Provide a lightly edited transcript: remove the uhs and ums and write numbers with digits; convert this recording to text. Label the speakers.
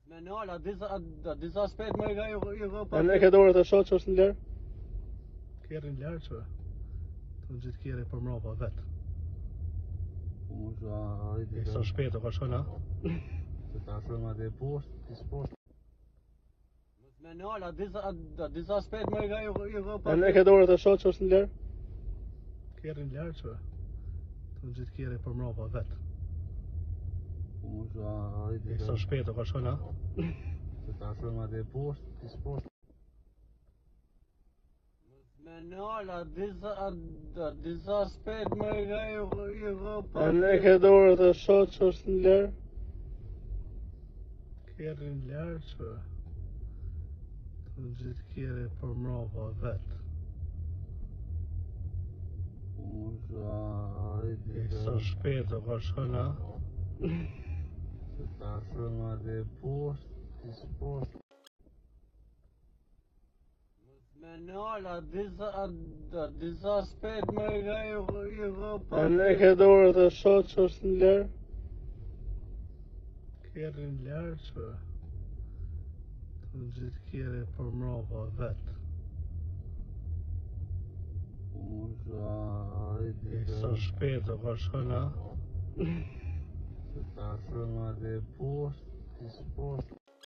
Speaker 1: Menala, disa shpejt më nga Europa.
Speaker 2: E ne ke dorë të shoh që është në lërë? Kjerë në lërë që të në gjithë kjerë për mrapa vetë. I sa shpejt o ka shona?
Speaker 3: Se ta shumë atë e poshtë, ti s'poshtë.
Speaker 1: Menala, disa shpejt më nga Europa.
Speaker 2: E ne ke dorë të shoh që është në lërë? Kjerë në lërë që të në gjithë kjerë për mrapa vetë. I sa shpejt o ka shona?
Speaker 3: Se ta shumë atë e poshtë, ti s'poshtë.
Speaker 1: Menala, disa shpejt më nga Europa.
Speaker 2: E ne ke dorë të shoh që është në lërë? Kjerë në lërë që të në gjithë kjerë për mrapa vetë. I sa shpejt o ka shona?
Speaker 3: Se ta shumë atë e poshtë, ti s'poshtë.
Speaker 1: Menala, disa shpejt më nga Europa.
Speaker 2: E ne ke dorë të shoh që është në lërë? Kjerë në lërë që të në gjithë kjerë për mrapa vetë. I sa shpejt o ka shona?
Speaker 3: Se ta shumë atë e poshtë, ti s'poshtë.